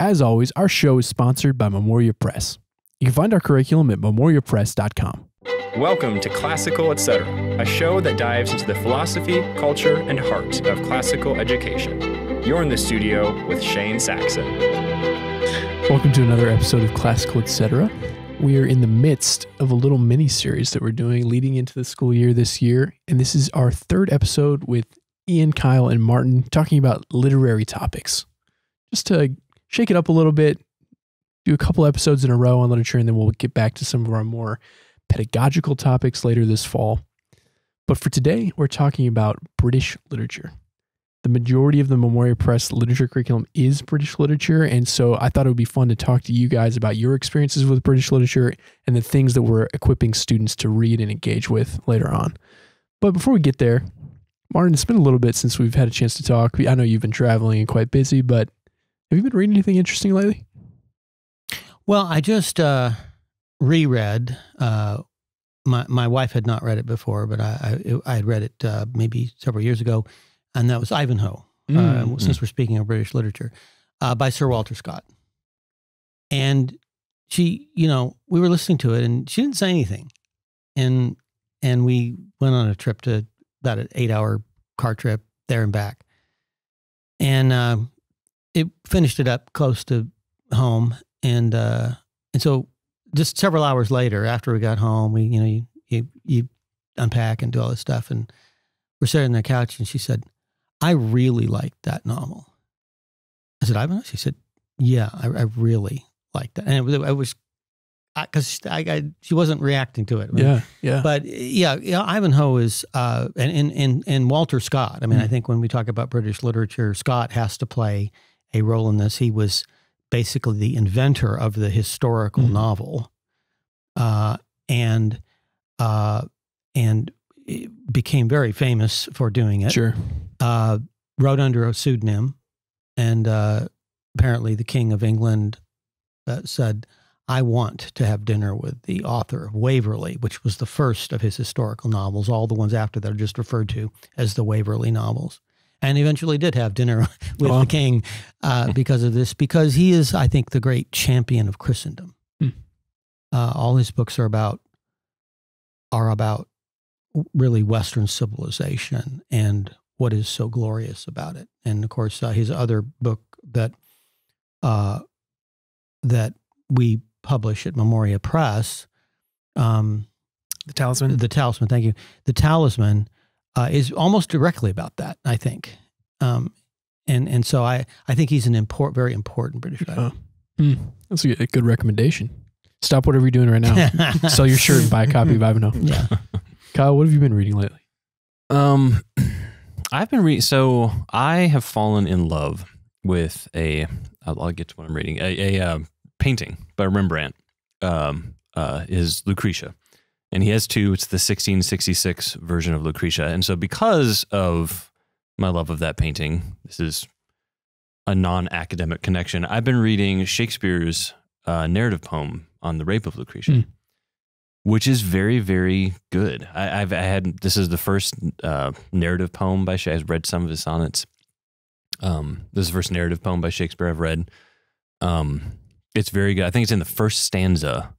As always, our show is sponsored by Memoria Press. You can find our curriculum at memoriapress.com. Welcome to Classical Etc., a show that dives into the philosophy, culture, and heart of classical education. You're in the studio with Shane Saxon. Welcome to another episode of Classical Etc. We are in the midst of a little mini-series that we're doing leading into the school year this year, and this is our third episode with Ian, Kyle, and Martin talking about literary topics. Just to shake it up a little bit, do a couple episodes in a row on literature, and then we'll get back to some of our more pedagogical topics later this fall. But for today, we're talking about British literature. The majority of the Memoria Press literature curriculum is British literature, and so I thought it would be fun to talk to you guys about your experiences with British literature and the things that we're equipping students to read and engage with later on. But before we get there, Martin, it's been a little bit since we've had a chance to talk. I know you've been traveling and quite busy, but have you been reading anything interesting lately? Well, I just reread. My wife had not read it before, but I had read it maybe several years ago, and that was Ivanhoe. Since we're speaking of British literature, by Sir Walter Scott. And she, we were listening to it, and she didn't say anything, and we went on a trip to about an 8-hour car trip there and back, and it finished it up close to home, and so just several hours later, after we got home, you unpack and do all this stuff, and we're sitting on the couch, and she said, "I really liked that novel." I said, "Ivanhoe?" She said, "Yeah, I really liked that," and it was because she wasn't reacting to it. Yeah. But Ivanhoe is and Walter Scott. I mean, I think when we talk about British literature, Scott has to play a role in this. He was basically the inventor of the historical novel, and became very famous for doing it. Sure. Wrote under a pseudonym, and apparently the King of England said, "I want to have dinner with the author of Waverley," which was the first of his historical novels. All the ones after that are just referred to as the Waverley novels. And eventually did have dinner with the king because of this, because he is, I think, the great champion of Christendom. All his books are about really Western civilization and what is so glorious about it. And of course, his other book that we publish at Memoria Press, The Talisman. The Talisman, thank you. The Talisman is almost directly about that, I think. And so I think he's an very important British writer. That's a good recommendation. Stop whatever you're doing right now. Sell your shirt and buy a copy of Ivanhoe. Yeah. Kyle, what have you been reading lately? I've been reading, so I have fallen in love with I'll get to what I'm reading, a painting by Rembrandt, is Lucretia. And he has two. It's the 1666 version of Lucretia. And so because of my love of that painting, this is a non-academic connection, I've been reading Shakespeare's narrative poem on the rape of Lucretia, which is very, very good. This is the first narrative poem by Shakespeare. I've read some of his sonnets. This is the first narrative poem by Shakespeare I've read. It's very good. I think it's in the first stanza.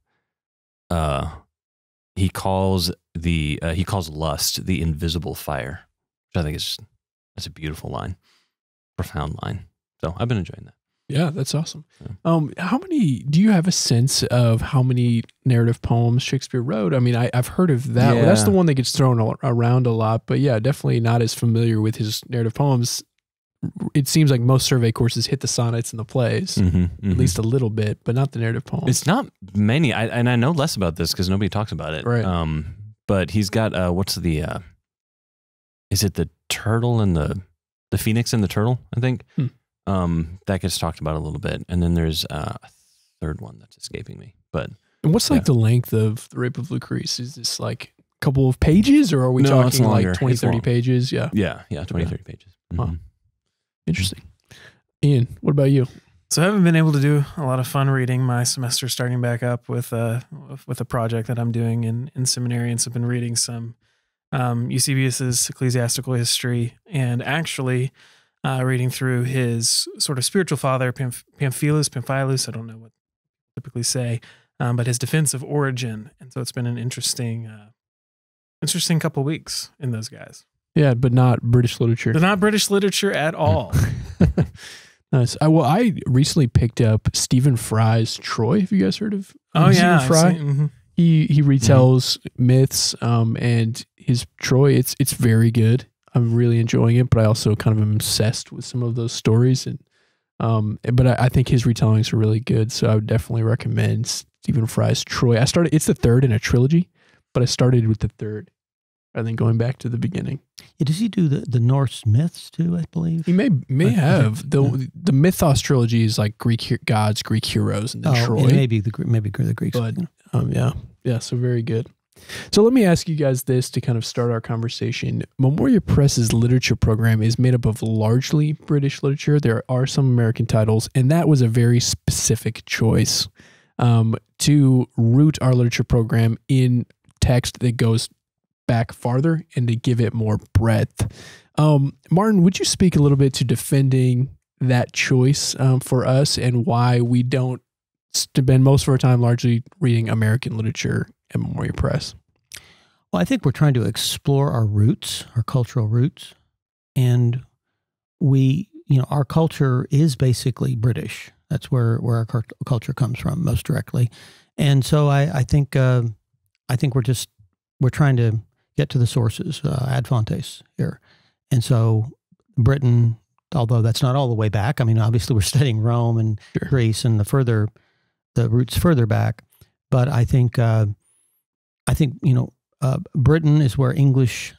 He calls lust the invisible fire, which I think that's a beautiful line, profound line. So I've been enjoying that. Yeah, that's awesome. Yeah. Do you have a sense of how many narrative poems Shakespeare wrote? I mean, I've heard of that. Yeah. Well, that's the one that gets thrown around a lot, but yeah, definitely not as familiar with his narrative poems. It seems like most survey courses hit the sonnets and the plays, at least a little bit, but not the narrative poems. It's not many, and I know less about this because nobody talks about it. Right. But he's got is it the turtle and the phoenix and the turtle? I think that gets talked about a little bit, and then there's a third one that's escaping me. But and what's like the length of the Rape of Lucretia? Is this like a couple of pages, or are we talking like 20, 30 pages? Yeah, 20, 30 pages. Wow. Interesting. Ian, what about you? So I haven't been able to do a lot of fun reading. My semester starting back up with a project that I'm doing in seminary, and so I've been reading some Eusebius's Ecclesiastical History, and actually reading through his sort of spiritual father, Pamphilus, I don't know what they typically say, but his defense of origin. And so it's been an interesting couple weeks in those guys. Yeah, but not British literature. They're not British literature at all. Nice. I recently picked up Stephen Fry's Troy. Have you guys heard of Stephen Fry? Mm-hmm. He retells myths, and his Troy, it's very good. I'm really enjoying it, but I also kind of am obsessed with some of those stories. And but I think his retellings are really good, so I would definitely recommend Stephen Fry's Troy. It's the third in a trilogy, but I started with the third, and then going back to the beginning. Yeah, does he do the Norse myths too, I believe? He may have. The Mythos trilogy is like Greek gods, Greek heroes, and then Troy. Maybe the Greeks. But, yeah, so very good. So let me ask you guys this to kind of start our conversation. Memoria Press's literature program is made up of largely British literature. There are some American titles, and that was a very specific choice to root our literature program in text that goes back farther and to give it more breadth. Martin, would you speak a little bit to defending that choice for us and why we don't spend most of our time largely reading American literature at Memoria Press? Well, I think we're trying to explore our roots, our cultural roots, and our culture is basically British. That's where our culture comes from most directly, and so I think we're trying to get to the sources, ad fontes here, and so Britain, although that's not all the way back. I mean, obviously we're studying Rome and Greece and the roots further back, but I think Britain is where English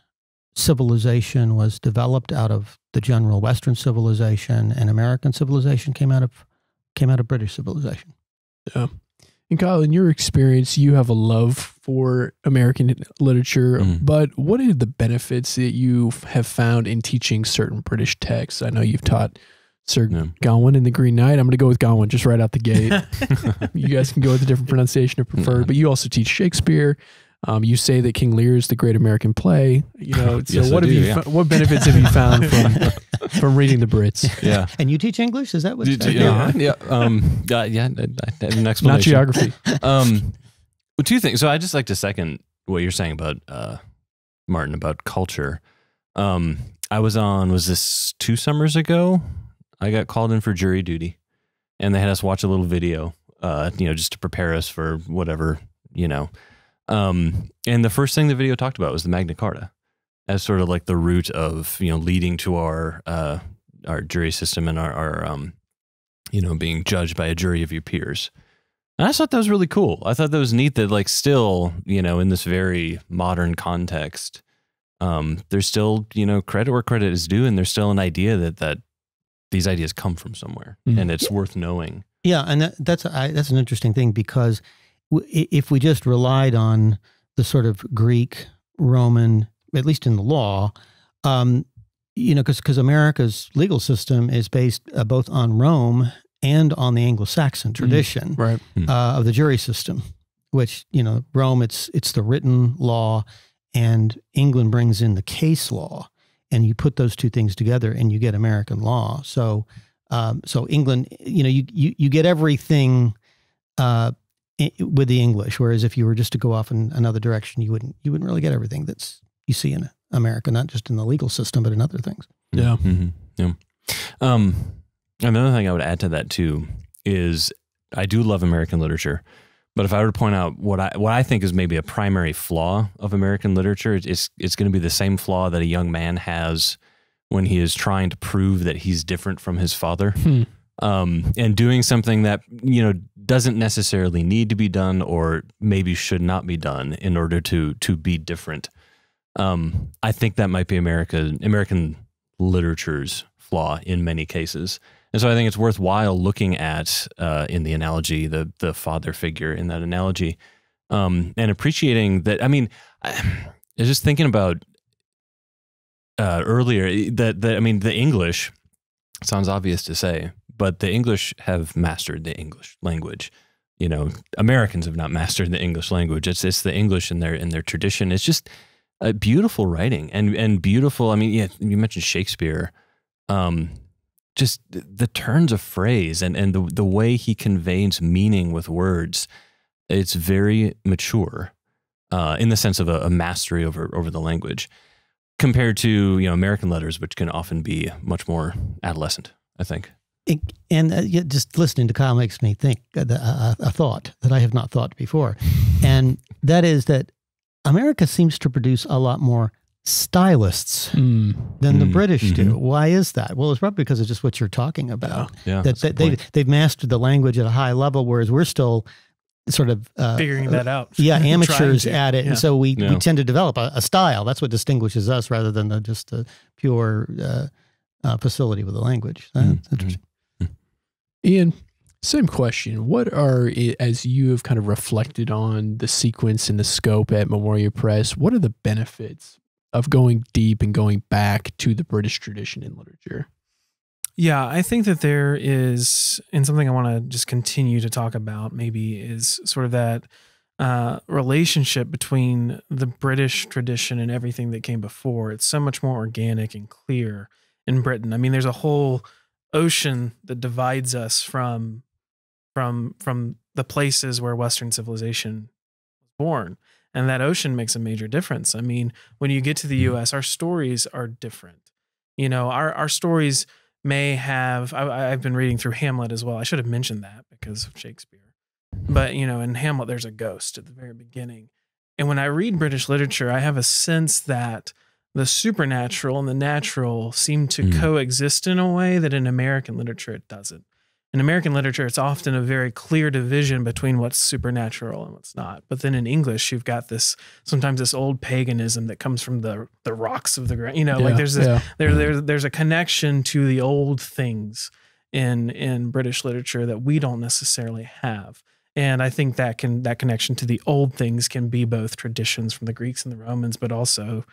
civilization was developed out of the general Western civilization, and American civilization came out of British civilization. Yeah. And Kyle, in your experience, you have a love for American literature, but what are the benefits that you have found in teaching certain British texts? I know you've taught Sir Gawain in The Green Knight. I'm going to go with Gawain just right out the gate. You guys can go with a different pronunciation if preferred, but you also teach Shakespeare. You say that King Lear is the great American play. So yes, what benefits have you found from reading the Brits? Yeah. And you teach English? Is that what? Yeah. An explanation. Not geography. Well, two things. So I just like to second what you're saying about Martin, about culture. Was this 2 summers ago? I got called in for jury duty, and they had us watch a little video, just to prepare us for whatever, And the first thing the video talked about was the Magna Carta as sort of like the root of, leading to our jury system and our being judged by a jury of your peers. And I thought that was really cool. I thought that was neat that still, in this very modern context, there's still, credit where credit is due. And there's still an idea that these ideas come from somewhere and it's worth knowing. Yeah. And that's an interesting thing, because if we just relied on the sort of Greek, Roman, at least in the law, because America's legal system is based both on Rome and on the Anglo-Saxon tradition of the jury system, which, Rome, it's the written law, and England brings in the case law, and you put those two things together and you get American law. So England, you get everything with the English, whereas if you were just to go off in another direction, you wouldn't really get everything you see in America, not just in the legal system, but in other things. Yeah. Mm-hmm. Yeah. Another thing I would add to that too is I do love American literature, but if I were to point out what I think is maybe a primary flaw of American literature, it's going to be the same flaw that a young man has when he is trying to prove that he's different from his father. And doing something that, doesn't necessarily need to be done or maybe should not be done in order to be different. I think that might be American literature's flaw in many cases. And so I think it's worthwhile looking at, in the analogy, the father figure in that analogy, and appreciating that. I mean, I was just thinking about earlier that the English, sounds obvious to say, but the English have mastered the English language. Americans have not mastered the English language. It's the English in their tradition. It's just a beautiful writing and beautiful. I mean, yeah, you mentioned Shakespeare. just the turns of phrase and the way he conveys meaning with words, it's very mature in the sense of a mastery over the language, compared to American letters, which can often be much more adolescent, I think. Just listening to Kyle makes me think a thought that I have not thought before, and that is that America seems to produce a lot more stylists than the British do. Why is that? Well, it's probably because of just what you're talking about. Yeah, they've mastered the language at a high level, whereas we're still sort of figuring that out. Yeah, amateurs at it, and so we tend to develop a style. That's what distinguishes us, rather than just a pure facility with the language. That's interesting. Ian, same question. What are, as you have kind of reflected on the sequence and the scope at Memoria Press, what are the benefits of going deep and going back to the British tradition in literature? Yeah, I think that there is, and something I want to just continue to talk about maybe, is sort of that relationship between the British tradition and everything that came before. It's so much more organic and clear in Britain. I mean, there's a whole ocean that divides us from the places where Western civilization was born. And that ocean makes a major difference. I mean, when you get to the US, our stories are different. Our stories may have, I've been reading through Hamlet as well. I should have mentioned that because of Shakespeare. But, in Hamlet, there's a ghost at the very beginning. And when I read British literature, I have a sense that the supernatural and the natural seem to coexist in a way that in American literature it doesn't. In American literature, it's often a very clear division between what's supernatural and what's not. But then in English, you've got sometimes this old paganism that comes from the rocks of the ground. There's a connection to the old things in British literature that we don't necessarily have. And I think that connection to the old things can be both traditions from the Greeks and the Romans, but also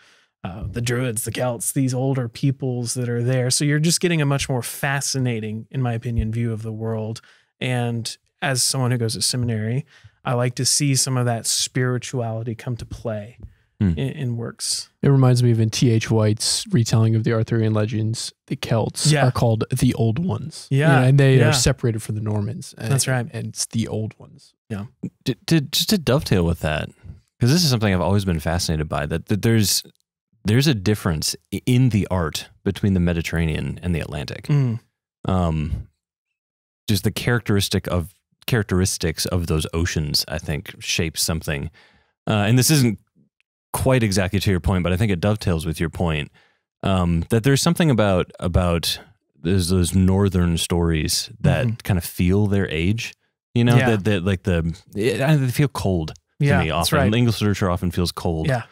the Druids, the Celts, these older peoples that are there. So you're just getting a much more fascinating, in my opinion, view of the world. And as someone who goes to seminary, I like to see some of that spirituality come to play in works. It reminds me of in T.H. White's retelling of the Arthurian legends, the Celts are called the Old Ones. Yeah. And they are separated from the Normans. That's right. And it's the Old Ones. Yeah. Just to dovetail with that, because this is something I've always been fascinated by, that there's a difference in the art between the Mediterranean and the Atlantic. Just the characteristics of those oceans, I think, shape something. And this isn't quite exactly to your point, but I think it dovetails with your point, that there's something about those northern stories that kind of feel their age. That they feel cold to me often. Right. English literature often feels cold. Yeah.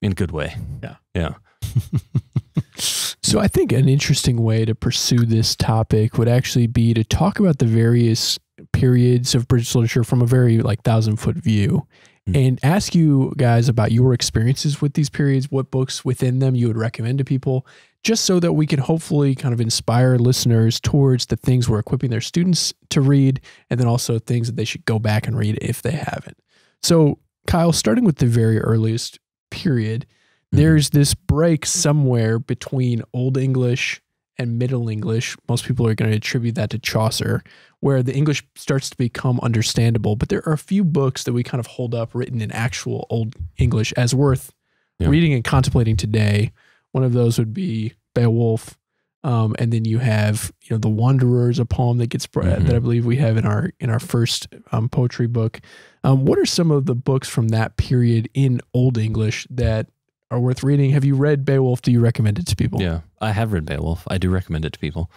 In a good way. Yeah. So I think an interesting way to pursue this topic would actually be to talk about the various periods of British literature from a very 1,000-foot view, and ask you guys about your experiences with these periods, what books within them you would recommend to people, just so that we can hopefully kind of inspire listeners towards the things we're equipping their students to read, and then also things that they should go back and read if they haven't. So Kyle, starting with the very earliest period, there's this break somewhere between Old English and Middle English. Most people are going to attribute that to Chaucer, where the English starts to become understandable. But there are a few books that we kind of hold up written in actual Old English as worth reading and contemplating today. One of those would be Beowulf. And then you have, The Wanderers, a poem that gets that I believe we have in our first poetry book. What are some of the books from that period in Old English that are worth reading? Have you read Beowulf? Do you recommend it to people? Yeah, I have read Beowulf. I do recommend it to people.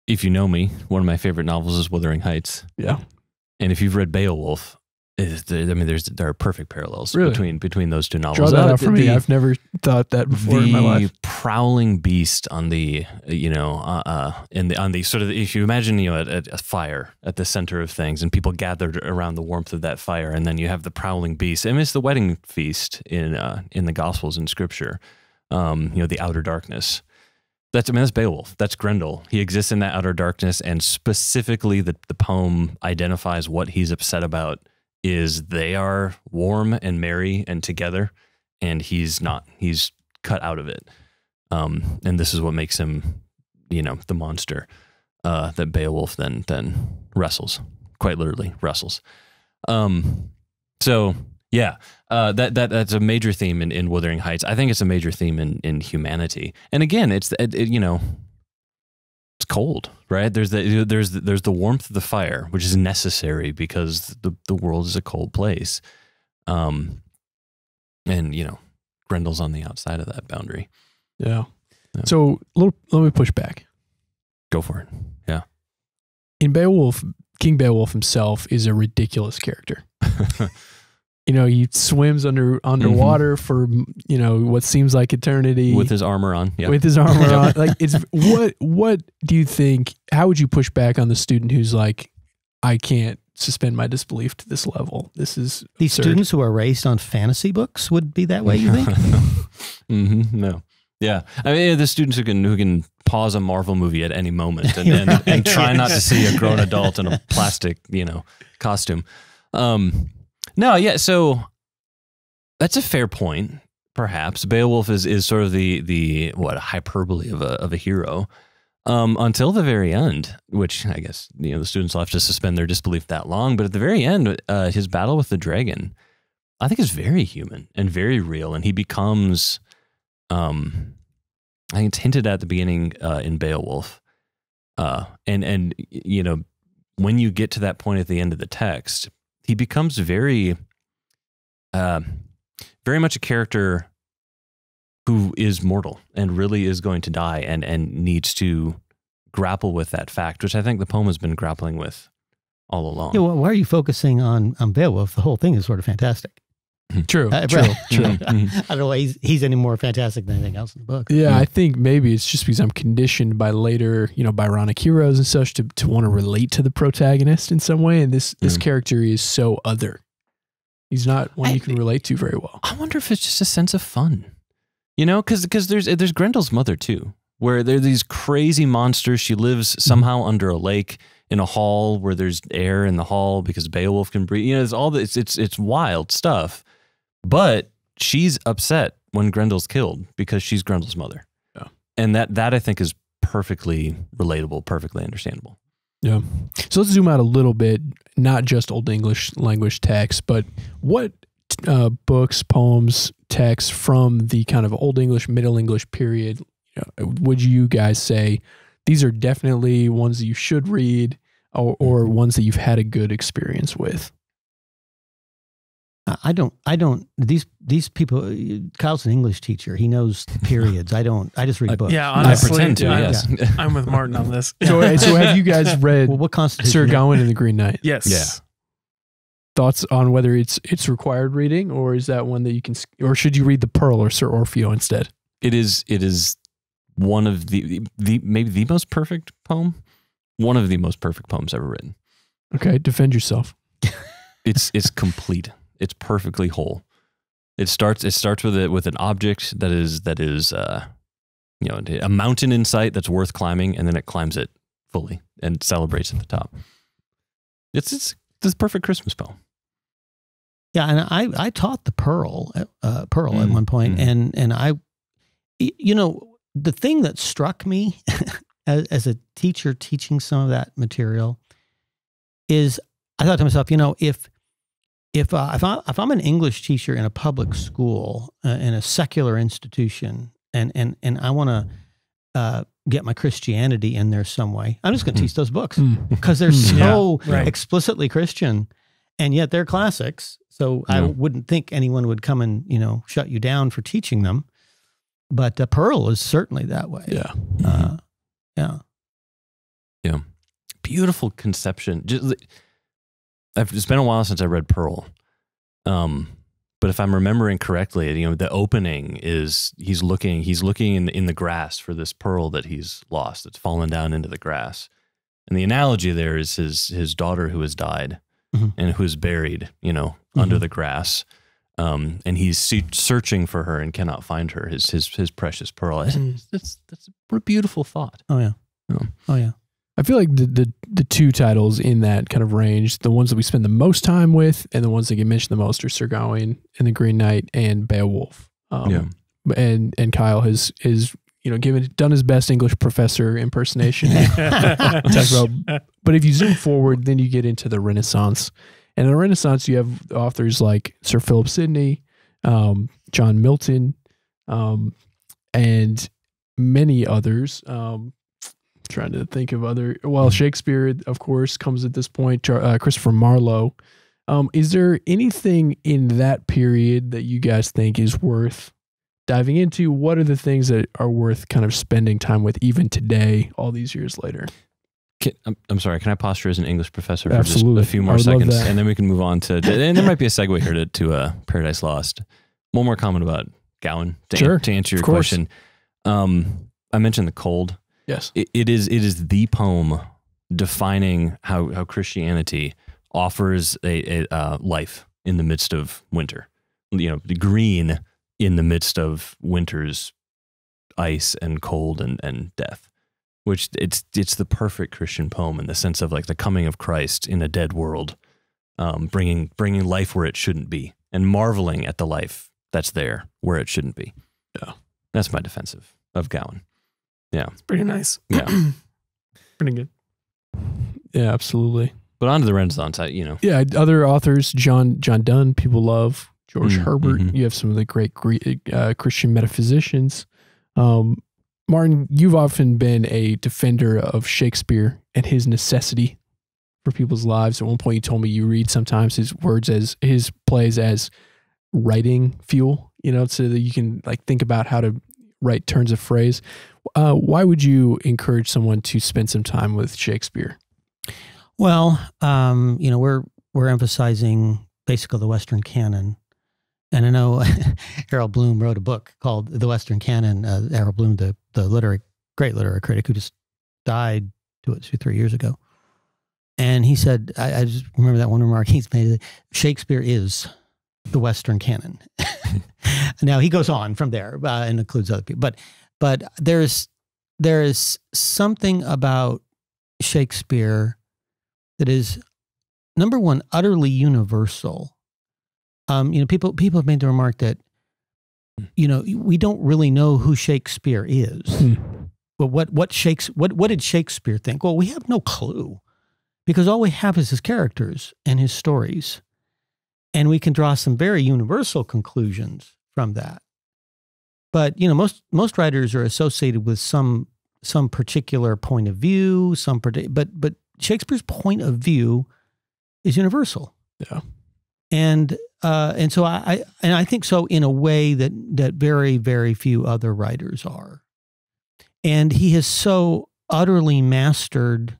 If you know me, one of my favorite novels is Wuthering Heights. Yeah. And if you've read Beowulf, there are perfect parallels between those two novels. Draw that out for me. I've never thought that before in my life. The prowling beast on the, on the sort of, if you imagine, a fire at the center of things and people gathered around the warmth of that fire, and then you have the prowling beast. I mean, it's the wedding feast in the Gospels and Scripture. The outer darkness. That's Beowulf. That's Grendel. He exists in that outer darkness, and specifically the poem identifies what he's upset about. Is they are warm and merry and together, and he's not. He's cut out of it. And this is what makes him, the monster that Beowulf then wrestles, quite literally wrestles. So yeah, that's a major theme in Wuthering Heights. I think it's a major theme in humanity. And again, it's cold, right? There's the warmth of the fire, which is necessary because the world is a cold place. And Grendel's on the outside of that boundary. Yeah. So let me push back. Go for it. Yeah. In Beowulf, King Beowulf himself is a ridiculous character. He swims underwater for what seems like eternity with his armor on. Yeah. With his armor on. Like, it's what do you think? How would you push back on the student who's like, I can't suspend my disbelief to this level? This is these absurd. Students who are raised on fantasy books would be that way. You think? No. Yeah, I mean, the students who can pause a Marvel movie at any moment and try not to see a grown adult in a plastic, costume. No, yeah, so that's a fair point. Perhaps Beowulf is sort of the hyperbole of a hero until the very end, which I guess the students will have to suspend their disbelief that long. But at the very end, his battle with the dragon, I think, is very human and very real, and he becomes. I think it's hinted at the beginning in Beowulf, and when you get to that point at the end of the text, he becomes very much a character who is mortal and really is going to die and needs to grapple with that fact, which I think the poem has been grappling with all along. Yeah, well, why are you focusing on Beowulf? The whole thing is sort of fantastic. True. I don't know why he's any more fantastic than anything else in the book. Yeah, I think maybe it's just because I'm conditioned by later, Byronic heroes and such to want to relate to the protagonist in some way. And this character is so other. He's not one you can relate to very well. I wonder if it's just a sense of fun, because there's Grendel's mother too, where there are these crazy monsters. She lives somehow under a lake in a hall where there's air in the hall because Beowulf can breathe. It's all this. It's wild stuff. But she's upset when Grendel's killed because she's Grendel's mother. Yeah. And that I think is perfectly relatable, perfectly understandable. Yeah. So let's zoom out a little bit, not just Old English language text, but what books, poems, texts from the kind of Old English, Middle English period would you guys say these are definitely ones that you should read or ones that you've had a good experience with? I don't, these people, Kyle's an English teacher. He knows periods. I just read books. Yeah, honestly. I pretend to, yes. I'm with Martin on this. So have you guys read what constitutes Sir Gawain and the Green Knight? Yes. Yeah. Thoughts on whether it's required reading or is that one that you can, or should you read the Pearl or Sir Orfeo instead? It is one of the maybe the most perfect poem, one of the most perfect poems ever written. Okay. Defend yourself. It's complete. It's perfectly whole. It starts with an object that is a mountain in sight that's worth climbing, and then it climbs it fully and celebrates at the top. It's this perfect Christmas poem. Yeah, and I taught the Pearl at one point, and I, the thing that struck me as a teacher teaching some of that material is I thought to myself, if I'm an English teacher in a public school, in a secular institution, and I want to get my Christianity in there some way, I'm just going to teach those books because they're so explicitly Christian, and yet they're classics. So I wouldn't think anyone would come and shut you down for teaching them. But Pearl is certainly that way. Yeah, yeah. Beautiful conception. It's been a while since I read Pearl, but if I'm remembering correctly, the opening is he's looking in the grass for this pearl that he's lost. It's fallen down into the grass, and the analogy there is his daughter who has died and who is buried, under the grass, and he's searching for her and cannot find her. His precious pearl. That's a beautiful thought. Oh yeah. Oh yeah. I feel like the two titles in that kind of range, the ones that we spend the most time with and the ones that get mentioned the most are Sir Gawain and the Green Knight and Beowulf. And Kyle is done his best English professor impersonation. But if you zoom forward, then you get into the Renaissance. And in the Renaissance, you have authors like Sir Philip Sidney, John Milton, and many others. Trying to think of other. Well, Shakespeare, of course, comes at this point. Christopher Marlowe. Is there anything in that period that you guys think is worth diving into? What are the things that are worth kind of spending time with even today, all these years later? I'm sorry, can I posture as an English professor for Absolutely. just a few more seconds? And then we can move on to, and there might be a segue here to Paradise Lost. One more comment about Gowan to answer your question. I mentioned The Cold. Yes. It is the poem defining how Christianity offers a life in the midst of winter. The green in the midst of winter's ice and cold and death, which it's the perfect Christian poem in the sense of like the coming of Christ in a dead world, bringing life where it shouldn't be and marveling at the life that's there where it shouldn't be. Yeah. That's my defensive of Gowan. Yeah. It's pretty nice. Yeah. Pretty good. Yeah, absolutely. But on to the Renaissance, Yeah, other authors, John Donne, people love. George Herbert. You have some of the great Christian metaphysicians. Martin, you've often been a defender of Shakespeare and his necessity for people's lives. At one point, you told me you read sometimes his plays as writing fuel, so that you can like think about how to write turns of phrase. Why would you encourage someone to spend some time with Shakespeare? Well, we're emphasizing basically the Western canon. And I know Harold Bloom wrote a book called The Western Canon. Harold Bloom, the great literary critic who just died 2-3 years ago. And he said, I just remember that one remark he's made, Shakespeare is the Western canon. Now he goes on from there and includes other people. But there is something about Shakespeare that is, number one, utterly universal. People have made the remark that, we don't really know who Shakespeare is. But what did Shakespeare think? Well, we have no clue because all we have is his characters and his stories. And we can draw some very universal conclusions from that. But, most writers are associated with some particular point of view, but Shakespeare's point of view is universal. Yeah. And so I think so in a way that very, very few other writers are. And he has so utterly mastered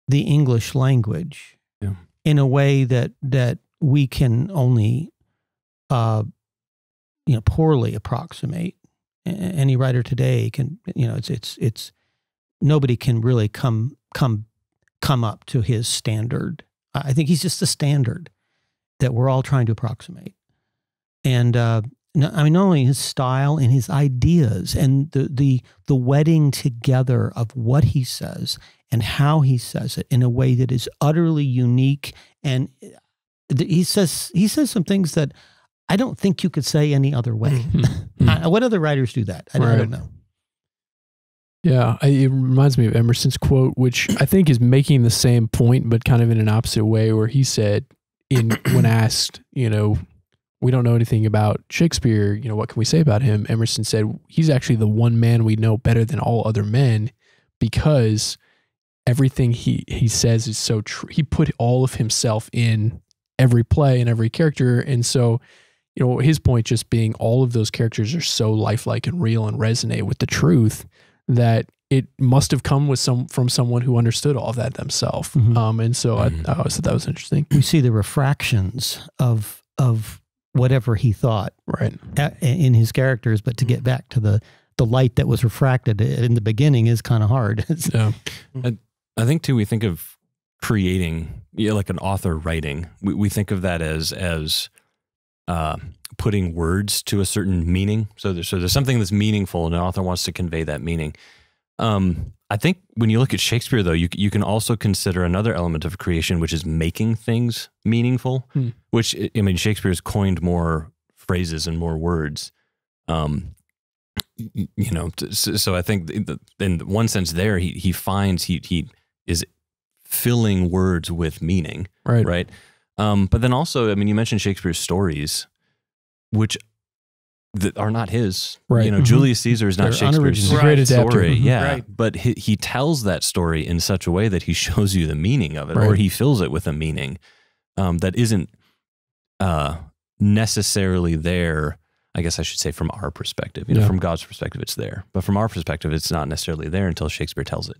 the English language in a way that we can only, poorly approximate. Any writer today can, it's nobody can really come up to his standard. I think he's just the standard that we're all trying to approximate. And not only his style and his ideas and the wedding together of what he says and how he says it in a way that is utterly unique. And he says some things that I don't think you could say any other way. What other writers do that? I don't know. Yeah, it reminds me of Emerson's quote, which I think is making the same point, but kind of in an opposite way, where he said, when asked, we don't know anything about Shakespeare, what can we say about him? Emerson said, he's actually the one man we know better than all other men because everything he says is so true. He put all of himself in every play and every character. And so, his point just being all of those characters are so lifelike and real and resonate with the truth that it must have come from someone who understood all of that themselves. And so I always thought that was interesting. We see the refractions of whatever he thought in his characters, but to get back to the light that was refracted in the beginning is kind of hard. Yeah. I think too, we think of creating, like an author writing. We think of that as putting words to a certain meaning. So there's something that's meaningful and an author wants to convey that meaning. I think when you look at Shakespeare, though, you can also consider another element of creation, which is making things meaningful, which, Shakespeare's coined more phrases and more words. you know, so I think in one sense there, he finds he is filling words with meaning, right? But then also, I mean, you mentioned Shakespeare's stories, which that are not his, right? You know, Julius Caesar is not Shakespeare's story, right. But he tells that story in such a way that he shows you the meaning of it, or he fills it with a meaning that isn't necessarily there. I guess I should say from our perspective, you know, from God's perspective, it's there, but from our perspective, it's not necessarily there until Shakespeare tells it.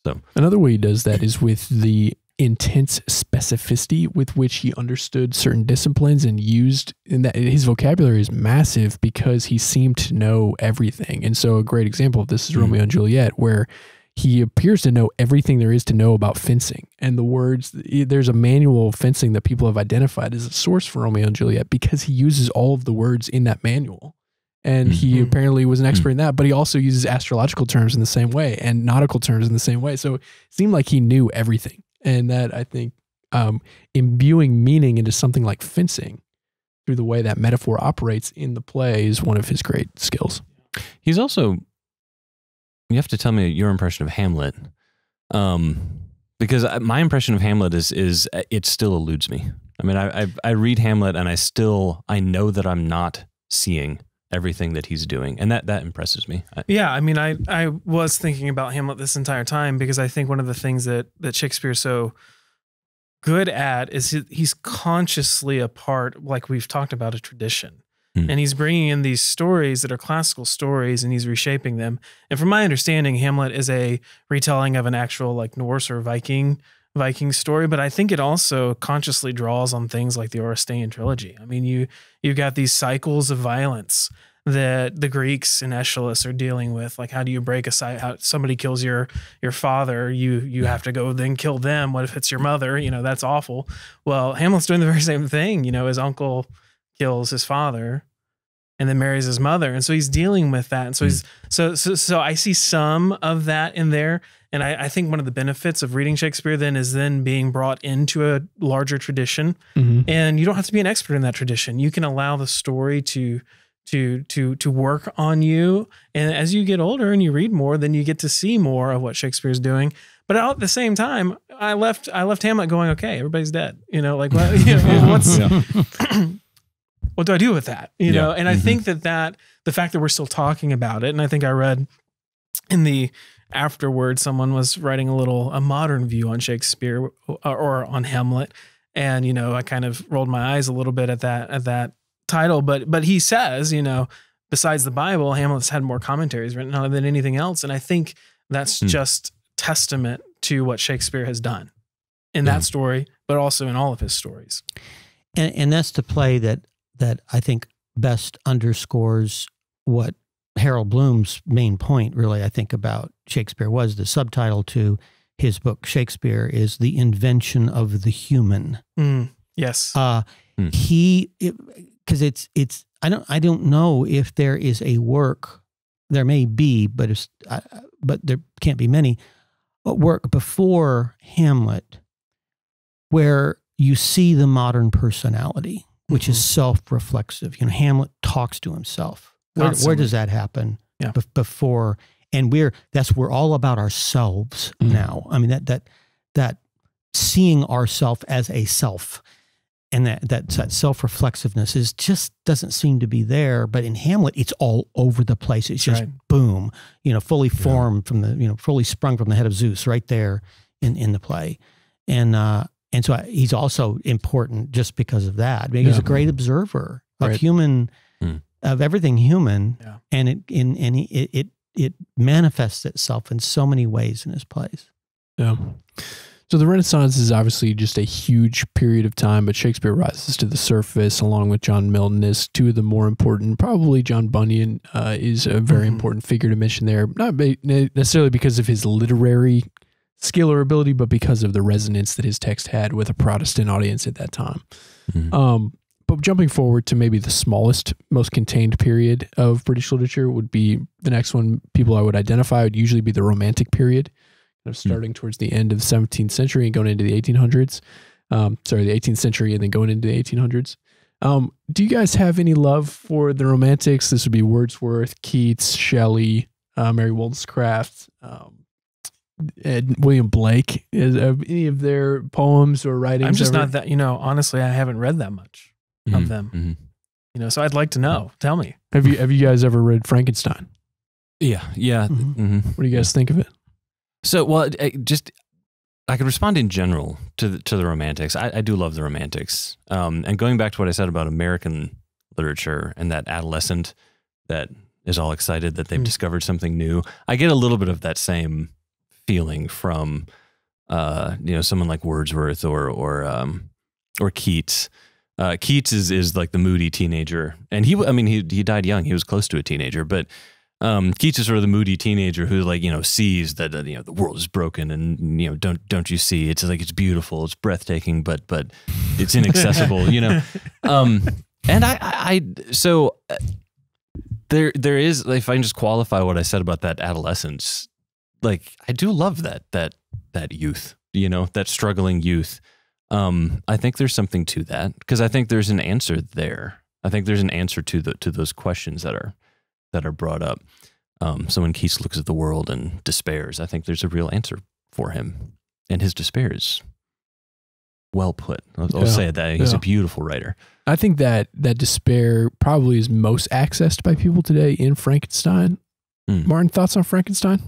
So another way he does that is with the intense specificity with which he understood certain disciplines and used in that. His vocabulary is massive because he seemed to know everything. And so a great example of this is Romeo and Juliet, where he appears to know everything there is to know about fencing. And the words, there's a manual of fencing that people have identified as a source for Romeo and Juliet because he uses all of the words in that manual. And he apparently was an expert in that, but he also uses astrological terms in the same way and nautical terms in the same way. So it seemed like he knew everything. And that, I think, imbuing meaning into something like fencing through the way that metaphor operates in the play is one of his great skills. He's also, you have to tell me your impression of Hamlet, because my impression of Hamlet is it still eludes me. I mean, I read Hamlet and I know that I'm not seeing everything that he's doing, and that impresses me. Yeah, I mean, I was thinking about Hamlet this entire time because I think one of the things that Shakespeare's so good at is he's consciously a part, like we've talked about, a tradition. And he's bringing in these stories that are classical stories and he's reshaping them. And from my understanding, Hamlet is a retelling of an actual like Norse or Viking story, but I think it also consciously draws on things like the Orestean trilogy. I mean, you've got these cycles of violence that the Greeks in Aeschylus are dealing with. Like, how do you break a cycle? How somebody kills your father, you have to go then kill them. What if it's your mother? You know, that's awful. Well, Hamlet's doing the very same thing. You know, his uncle kills his father and then marries his mother. And so he's dealing with that. And so so I see some of that in there. And I think one of the benefits of reading Shakespeare then is then being brought into a larger tradition. And you don't have to be an expert in that tradition. You can allow the story to work on you. And as you get older and you read more, then you get to see more of what Shakespeare's doing. But at the same time, I left Hamlet going, okay, everybody's dead. You know, like, well, you know, what's what do I do with that? You know, and I think that the fact that we're still talking about it, and I think I read in the afterward, someone was writing a modern view on Shakespeare or on Hamlet. And, you know, I kind of rolled my eyes a little bit at that title, but he says, you know, besides the Bible, Hamlet's had more commentaries written on it than anything else. And I think that's just testament to what Shakespeare has done in that story, but also in all of his stories. And that's the play that I think best underscores what Harold Bloom's main point, really, I think, about Shakespeare was. The subtitle to his book, Shakespeare, is The Invention of the Human. Yes. Because it's I don't know if there is a work, there may be, but there can't be many, work before Hamlet where you see the modern personality, which is self-reflexive. You know, Hamlet talks to himself. Where does that happen? Before, and we're all about ourselves now. I mean, that seeing ourself as a self, and that self-reflexiveness is just doesn't seem to be there. But in Hamlet, it's all over the place. It's just boom, you know, fully formed from the, you know, fully sprung from the head of Zeus right there in the play, and so he's also important just because of that. I mean, he's a great observer of human. Of everything human, and it manifests itself in so many ways in his plays. Yeah. So the Renaissance is obviously just a huge period of time, but Shakespeare rises to the surface along with John Milton as two of the more important. Probably John Bunyan is a very important figure to mention there, not necessarily because of his literary skill or ability, but because of the resonance that his text had with a Protestant audience at that time. But jumping forward to maybe the smallest, most contained period of British literature would be the next one people I would identify would usually be the Romantic period, kind of starting towards the end of the 17th century and going into the 1800s. The 18th century and then going into the 1800s. Do you guys have any love for the Romantics? This would be Wordsworth, Keats, Shelley, Mary Wollstonecraft, William Blake. Is any of their poems or writings? I'm just not that, honestly, I haven't read that much of them. Mm-hmm. So I'd like to know. Tell me. Have you guys ever read Frankenstein? Yeah. Mm-hmm. What do you guys think of it? So, well, I could respond in general to the Romantics. I do love the Romantics. And going back to what I said about American literature and that adolescent that is all excited that they've discovered something new, I get a little bit of that same feeling from, someone like Wordsworth or Keats. Keats is like the moody teenager, and he died young. He was close to a teenager, but Keats is sort of the moody teenager who sees that the world is broken, and don't you see? It's like it's beautiful, it's breathtaking, but it's inaccessible, And there is, if I can just qualify what I said about that adolescence, like I do love that youth, that struggling youth. I think there's something to that because I think there's an answer there. I think there's an answer to those questions that are brought up. So when Keats looks at the world and despairs, I think there's a real answer for him, and his despair is well put. I'll say that he's a beautiful writer. I think that despair probably is most accessed by people today in Frankenstein. Martin, thoughts on Frankenstein?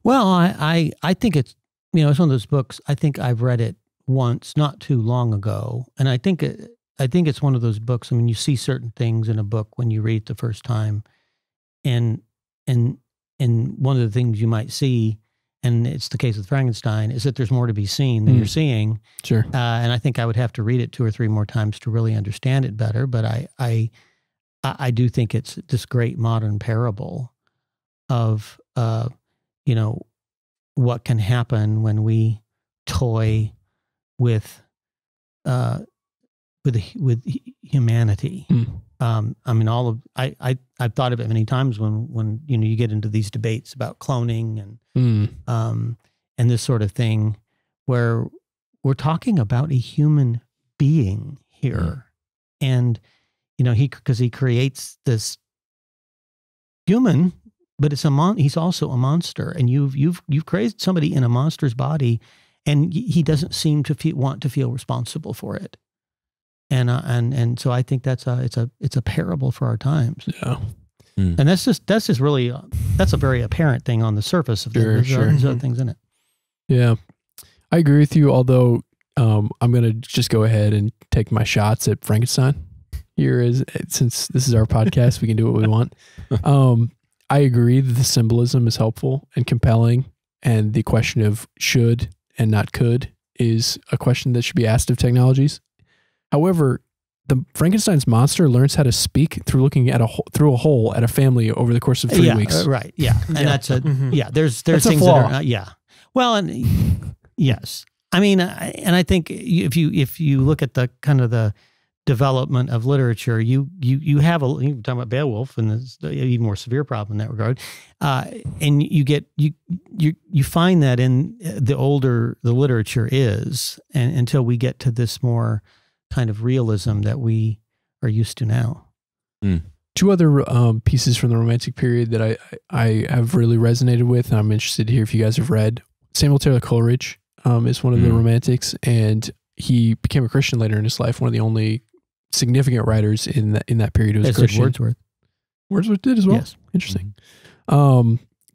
Well, I think it's it's one of those books. I think I've read it once, not too long ago, and I think it's one of those books. I mean, you see certain things in a book when you read it the first time, and one of the things you might see, and it's the case with Frankenstein, is that there's more to be seen than you're seeing. Sure. And I think I would have to read it 2 or 3 more times to really understand it better. But I do think it's this great modern parable of what can happen when we toy with humanity. I've thought of it many times when you get into these debates about cloning and this sort of thing, where we're talking about a human being here, and because he creates this human, but he's also a monster, and you've created somebody in a monster's body, and he doesn't seem to want to feel responsible for it. And so I think it's a parable for our times. Yeah. And that's just really that's a very apparent thing on the surface of there's other things in it. Yeah, I agree with you. Although I'm going to just go ahead and take my shots at Frankenstein here, since this is our podcast, we can do what we want. I agree that the symbolism is helpful and compelling, and the question of should and not could is a question that should be asked of technologies. However, the Frankenstein's monster learns how to speak through looking at through a hole at a family over the course of 3 weeks. Right. Yeah. And that's there's that's things a flaw. that are well, and yes. I mean, and I think if you look at the kind of the development of literature, you have you're talking about Beowulf, and it's an even more severe problem in that regard. And you find that in the older the literature is, and until we get to this more kind of realism that we are used to now. 2 other pieces from the Romantic period that I have really resonated with, and I'm interested to hear if you guys have read. Samuel Taylor Coleridge is one of the Romantics, and he became a Christian later in his life. One of the only significant writers in that period who was Christian. Wordsworth. Wordsworth did as well? Yes. Interesting.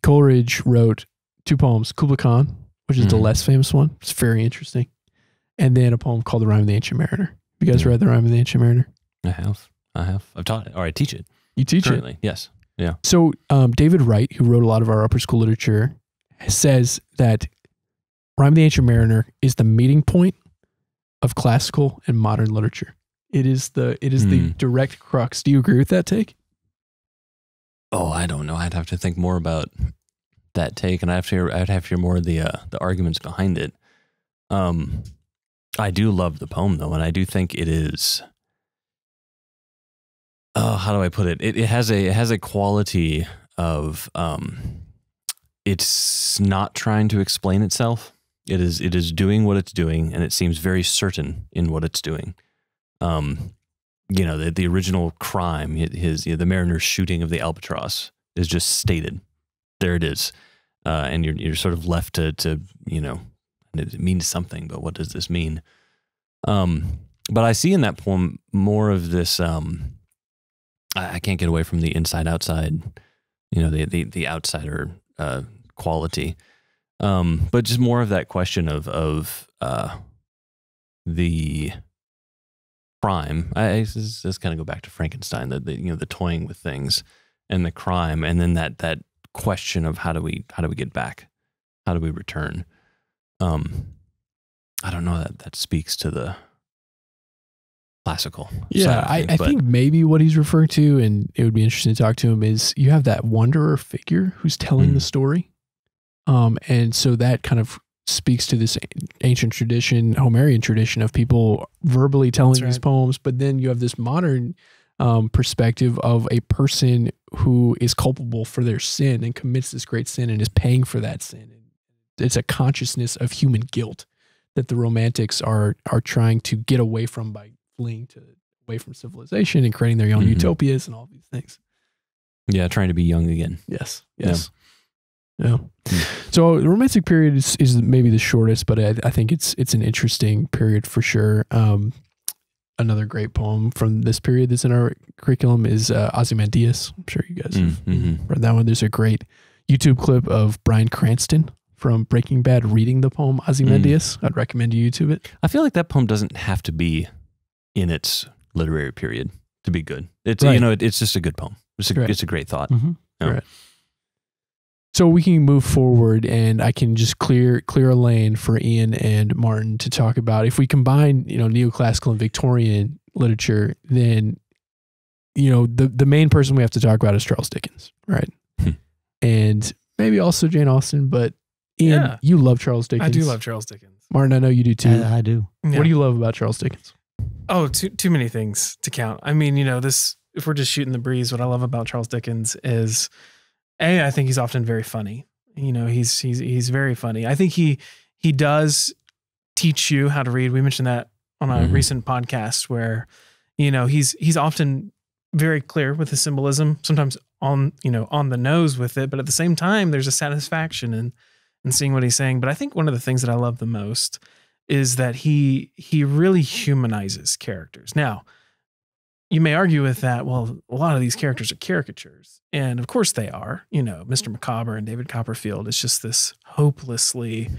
Coleridge wrote 2 poems, Kubla Khan, which is the less famous one. It's very interesting. And then a poem called The Rime of the Ancient Mariner. Have you guys read The Rime of the Ancient Mariner? I have. I've taught it, or I teach it. You teach currently. it? Yes. Yeah. So David Wright, who wrote a lot of our upper school literature, says that Rime of the Ancient Mariner is the meeting point of classical and modern literature. It is the direct crux. Do you agree with that take? Oh, I don't know. I'd have to think more about that take, and I'd have to hear more of the arguments behind it. I do love the poem though, and I do think it is. How do I put it? It has a quality of it's not trying to explain itself. It is doing what it's doing, and it seems very certain in what it's doing. the original crime, the mariner's shooting of the albatross is just stated. There it is. And you're sort of left to it means something, but what does this mean? But I see in that poem more of this, I can't get away from the inside-outside, the outsider quality. But just more of that question of the crime. I just kind of go back to Frankenstein, the toying with things and the crime, and then that question of how do we get back? How do we return? I don't know, that speaks to the classical. Yeah, I think maybe what he's referring to, and it would be interesting to talk to him, is you have that wanderer figure who's telling the story. And so that kind of speaks to this ancient tradition, Homerian tradition of people verbally telling these poems. But then you have this modern perspective of a person who is culpable for their sin and commits this great sin and is paying for that sin. It's a consciousness of human guilt that the Romantics are trying to get away from by fleeing away from civilization and creating their own utopias and all these things. Yeah, trying to be young again. Yes. Yeah. So the Romantic period is maybe the shortest, but I think it's an interesting period for sure. Another great poem from this period that's in our curriculum is Ozymandias. I'm sure you guys have read that one. There's a great YouTube clip of Bryan Cranston from Breaking Bad reading the poem Ozymandias. I'd recommend you YouTube it. I feel like that poem doesn't have to be in its literary period to be good. It's it's just a good poem. It's a great thought. Right. So we can move forward, and I can just clear a lane for Ian and Martin to talk about. If we combine, neoclassical and Victorian literature, then the main person we have to talk about is Charles Dickens, right? And maybe also Jane Austen. But Ian, you love Charles Dickens. I do love Charles Dickens. Martin, I know you do too. I do. What do you love about Charles Dickens? Oh, too many things to count. I mean, if we're just shooting the breeze, what I love about Charles Dickens is, I think he's often very funny. He's very funny. I think he does teach you how to read. We mentioned that on a recent podcast where, he's often very clear with his symbolism, sometimes on the nose with it, but at the same time, there's a satisfaction in seeing what he's saying. But I think one of the things that I love the most is that he really humanizes characters. Now, you may argue with that, well, a lot of these characters are caricatures. And of course they are. Mr. Micawber and David Copperfield is just this hopelessly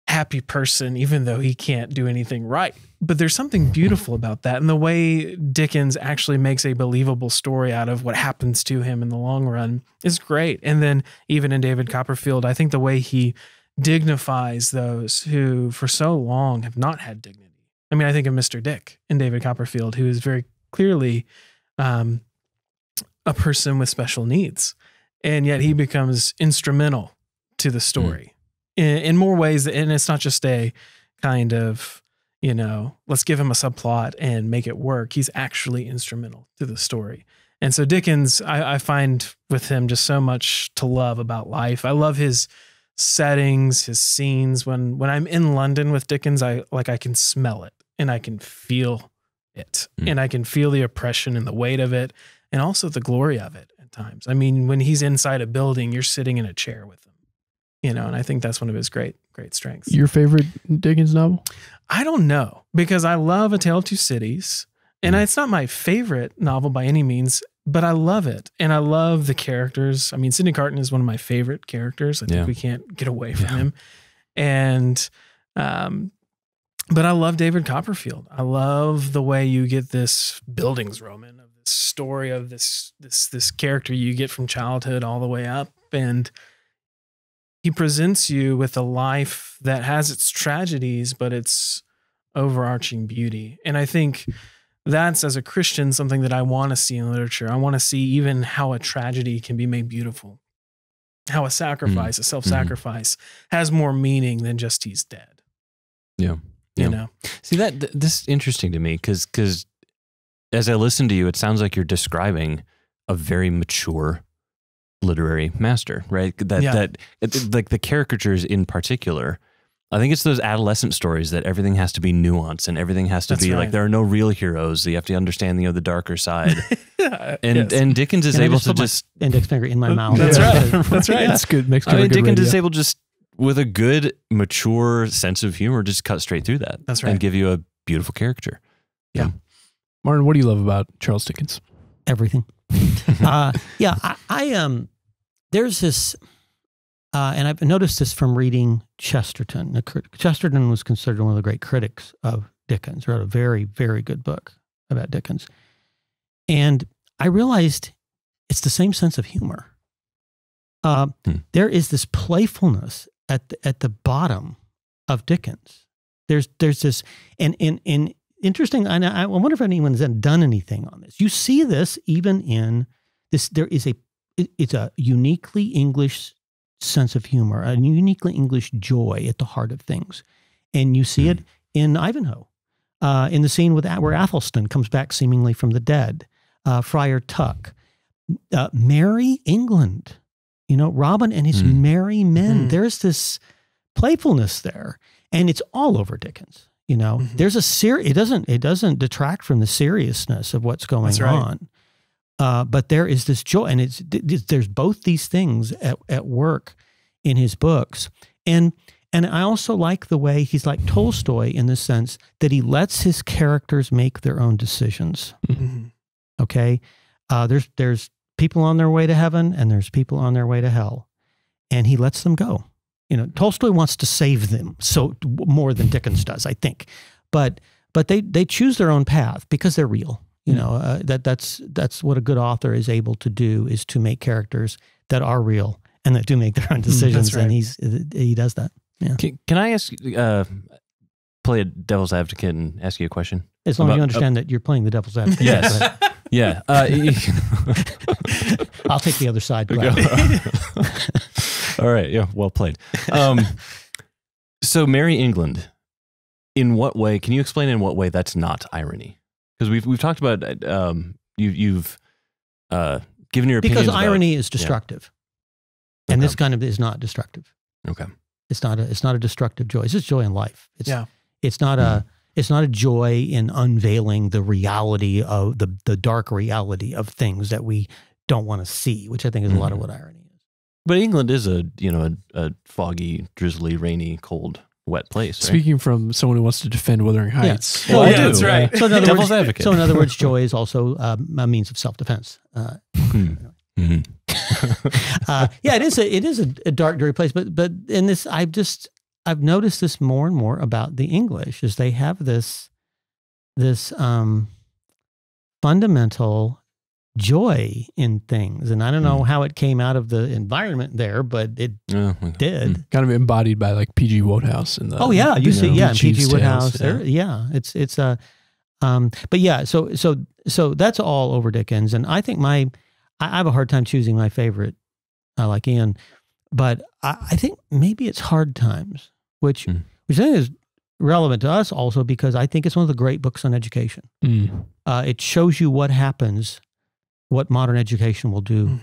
happy person, even though he can't do anything right. But there's something beautiful about that. And the way Dickens actually makes a believable story out of what happens to him in the long run is great. And then even in David Copperfield, I think the way he dignifies those who for so long have not had dignity. I mean, I think of Mr. Dick in David Copperfield, who is very clearly a person with special needs. And yet he becomes instrumental to the story in more ways. And it's not just a kind of, let's give him a subplot and make it work. He's actually instrumental to the story. And so Dickens, I find with him just so much to love about life. I love his settings, his scenes. When I'm in London with Dickens, I can smell it. And I can feel it. And I can feel the oppression and the weight of it, and also the glory of it at times. I mean, when he's inside a building, you're sitting in a chair with him, and I think that's one of his great strengths. Your favorite Dickens novel? I don't know, because I love A Tale of Two Cities, and it's not my favorite novel by any means, but I love it. And I love the characters. I mean, Sidney Carton is one of my favorite characters. I think we can't get away from him. And, but I love David Copperfield. I love the way you get this Bildungsroman of this story of this character you get from childhood all the way up. And he presents you with a life that has its tragedies, but its overarching beauty. And I think that's, as a Christian, something that I want to see in literature. I want to see even how a tragedy can be made beautiful, how a sacrifice, a self-sacrifice has more meaning than just he's dead. Yeah. See, this is interesting to me because as I listen to you, it sounds like you're describing a very mature literary master, right? That like the caricatures in particular I think it's those adolescent stories that everything has to be nuanced and everything has to That's be right. like there are no real heroes. You have to understand the darker side. And Yes. and Dickens is And I able just to put my just index finger in my mouth. That's right. That's right. That's good. Makes I mean, good Dickens radio. is able just with a good, mature sense of humor, just cut straight through that. That's right. And give you a beautiful character. Martin, what do you love about Charles Dickens? Everything. I there's this, and I've noticed this from reading Chesterton. Chesterton was considered one of the great critics of Dickens, wrote a very, very good book about Dickens. And I realized it's the same sense of humor. There is this playfulness at the bottom of Dickens. There's this, and interesting, and I wonder if anyone's done anything on this. You see this even in this, it's a uniquely English sense of humor, a uniquely English joy at the heart of things. And you see it in Ivanhoe, in the scene where Athelstan comes back seemingly from the dead, Friar Tuck, Merry England, Robin and his merry men. There's this playfulness there, and it's all over Dickens. There's it doesn't detract from the seriousness of what's going on. But there is this joy, and there's both these things at work in his books. And I also like the way he's like Tolstoy in the sense that he lets his characters make their own decisions. Okay? There's people on their way to heaven, and there's people on their way to hell. And he lets them go. Tolstoy wants to save them so more than Dickens does, I think. But they choose their own path because they're real. That's what a good author is able to do, is to make characters that are real and that do make their own decisions. That's right. And he does that. Yeah. Can I ask, play a devil's advocate and ask you a question? As long as you understand that you're playing the devil's advocate. Yes. Yeah. I'll take the other side. All right. Yeah. Well played. So Merry England, in what way, can you explain in what way that's not irony? Because we've talked about, you've given your opinions Because about, irony is destructive. And Okay. this kind of is not destructive. Okay. It's not a destructive joy. It's just joy in life. It's not a joy in unveiling the reality of the dark reality of things that we don't want to see, which I think is a lot of what irony is. But England is a foggy, drizzly, rainy, cold, wet place. Right? Speaking from someone who wants to defend Wuthering Heights. Well, I do. That's right. So in other Devil's words, advocate. So in other words, joy is also a means of self-defense. It is a dark, dirty place. But in this, I've noticed this more and more about the English, is they have this fundamental joy in things, and I don't know how it came out of the environment there, but it did. Kind of embodied by like P.G. Wodehouse in the. Oh yeah, you see, the P.G. Chief's Wodehouse. Tales, There, it's a, but yeah, so that's all over Dickens, and I think I have a hard time choosing my favorite, like Ian, but I think maybe it's Hard Times, which I think is relevant to us also because I think it's one of the great books on education. It shows you what happens, what modern education will do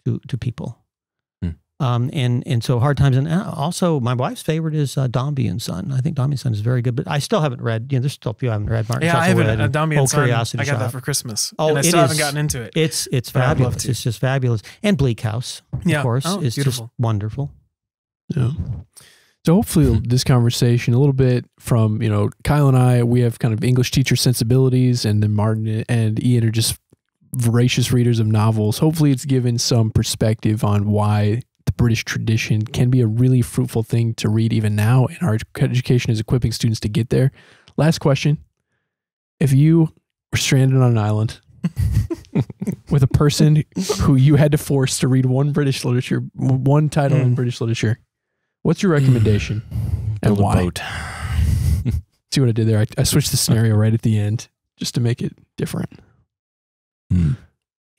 to people. And so Hard Times, and also my wife's favorite is Dombey and Son. I think Dombey and Son is very good, but I still haven't read, there's still a few I haven't read. Martin Yeah, I haven't. Chuzzlewit and Dombey and Son, Curiosity I got that Shop. for Christmas. Oh, and I it still haven't is- gotten into it. It's But I'd love fabulous. to. It's just fabulous. And Bleak House, Yeah. of course, Oh, is beautiful. just wonderful. Yeah. So hopefully this conversation, a little bit from, Kyle and I, we have kind of English teacher sensibilities, and then Martin and Ian are just voracious readers of novels. Hopefully it's given some perspective on why the British tradition can be a really fruitful thing to read even now, and our education is equipping students to get there. Last question. If you were stranded on an island with a person who you had to force to read one title in British literature, what's your recommendation and Build a why? boat. See what I did there? I switched the scenario right at the end just to make it different.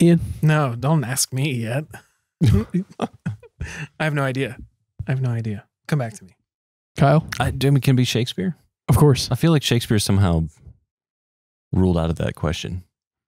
Ian? No, don't ask me yet. I have no idea. Come back to me. Kyle? Can it be Shakespeare? Of course. I feel like Shakespeare somehow ruled out of that question.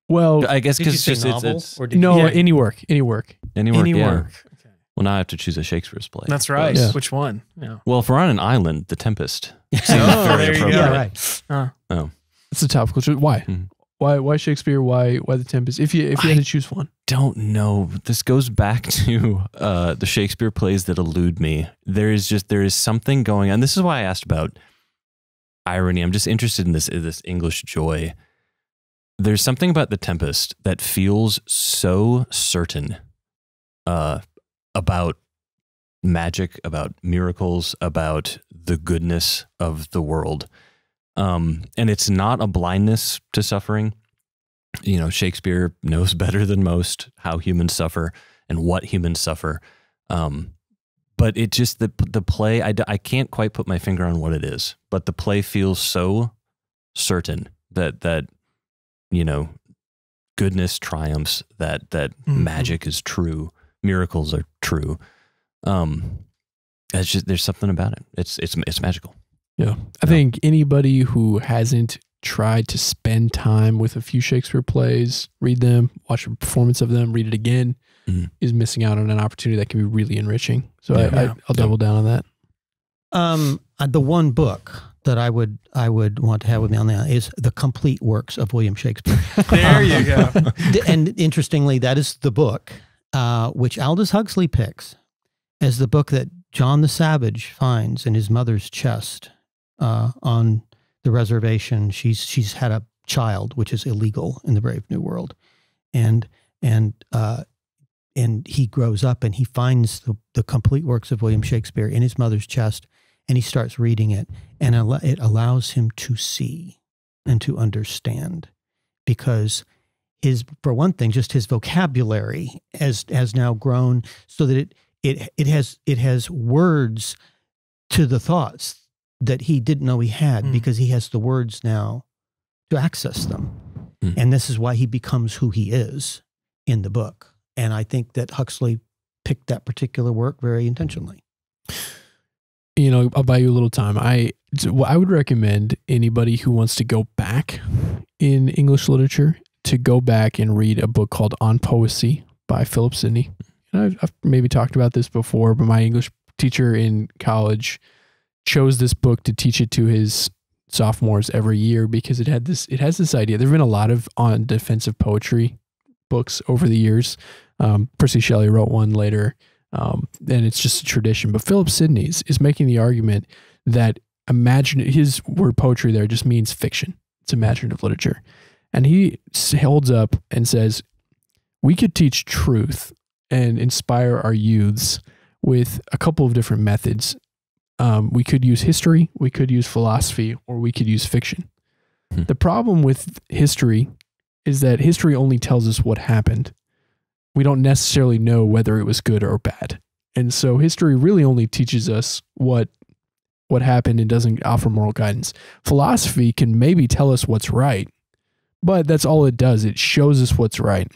Well, I guess Did you because say it's novel? it's Or did no, you, any work. any work. Any Yeah. work. Okay. Well, now I have to choose a Shakespeare's play. That's right. Yeah. Which one? Yeah. Well, if we're on an island, The Tempest. Oh, very there you go. appropriate. Yeah, right. It's a topical choice. Why? Mhm. Why Shakespeare? Why The Tempest? If you had to choose one. Don't know. This goes back to the Shakespeare plays that elude me. There is something going on. This is why I asked about irony. I'm just interested in this English joy. There's something about The Tempest that feels so certain about magic, about miracles, about the goodness of the world. And it's not a blindness to suffering. You know, Shakespeare knows better than most how humans suffer and what humans suffer. But it just, the play, I can't quite put my finger on what it is, but the play feels so certain that you know, goodness triumphs, that magic is true, miracles are true. It's just, there's something about it. It's magical. Yeah. I think anybody who hasn't tried to spend time with a few Shakespeare plays, read them, watch a performance of them, read it again, is missing out on an opportunity that can be really enriching. So I'll double down on that. The one book that I would want to have with me on that is The Complete Works of William Shakespeare. There you go. And interestingly, that is the book which Aldous Huxley picks as the book that John the Savage finds in his mother's chest on the reservation. She's had a child, which is illegal in the Brave New World, and he grows up and he finds the complete works of William Shakespeare in his mother's chest, and he starts reading it, and it allows him to see and to understand, because for one thing, just his vocabulary has now grown so that it has words to the thoughts that he didn't know he had, because he has the words now to access them. And this is why he becomes who he is in the book. And I think that Huxley picked that particular work very intentionally. You know, I'll buy you a little time. I would recommend anybody who wants to go back in English literature to go back and read a book called On Poecy by Phillip Sidney. And I've maybe talked about this before, but my English teacher in college chose this book to teach it to his sophomores every year because it has this idea. There have been a lot of on defensive poetry books over the years. Percy Shelley wrote one later, and it's just a tradition. But Philip Sidney's is making the argument that his word poetry there just means fiction. It's imaginative literature. And he holds up and says, we could teach truth and inspire our youths with a couple of different methods. We could use history, we could use philosophy, or we could use fiction. The problem with history is that history only tells us what happened. We don't necessarily know whether it was good or bad. And so history really only teaches us what happened and doesn't offer moral guidance. Philosophy can maybe tell us what's right, but that's all it does. It shows us what's right.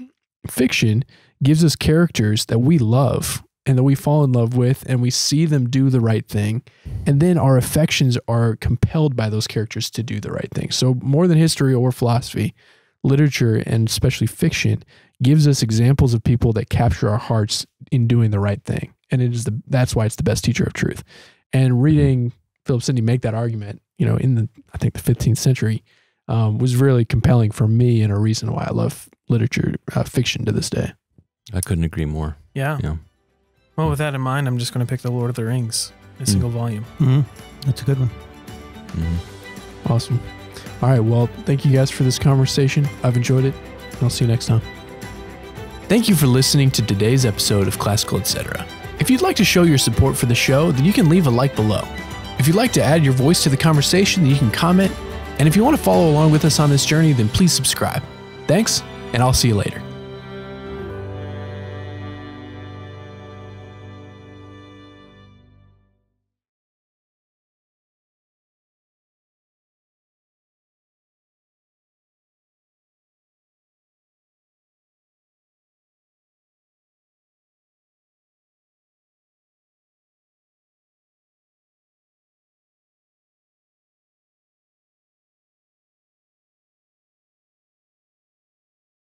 Fiction gives us characters that we love and that we fall in love with, and we see them do the right thing. And then our affections are compelled by those characters to do the right thing. So more than history or philosophy, literature, and especially fiction, gives us examples of people that capture our hearts in doing the right thing. And that's why it's the best teacher of truth. And reading Philip Sidney make that argument, you know, in I think the 15th century, was really compelling for me and a reason why I love literature, fiction to this day. I couldn't agree more. Yeah. Well, with that in mind, I'm just going to pick The Lord of the Rings, a single volume. That's a good one. Awesome. All right. Well, thank you guys for this conversation. I've enjoyed it. And I'll see you next time. Thank you for listening to today's episode of Classical Etc. If you'd like to show your support for the show, then you can leave a like below. If you'd like to add your voice to the conversation, then you can comment. And if you want to follow along with us on this journey, then please subscribe. Thanks, and I'll see you later.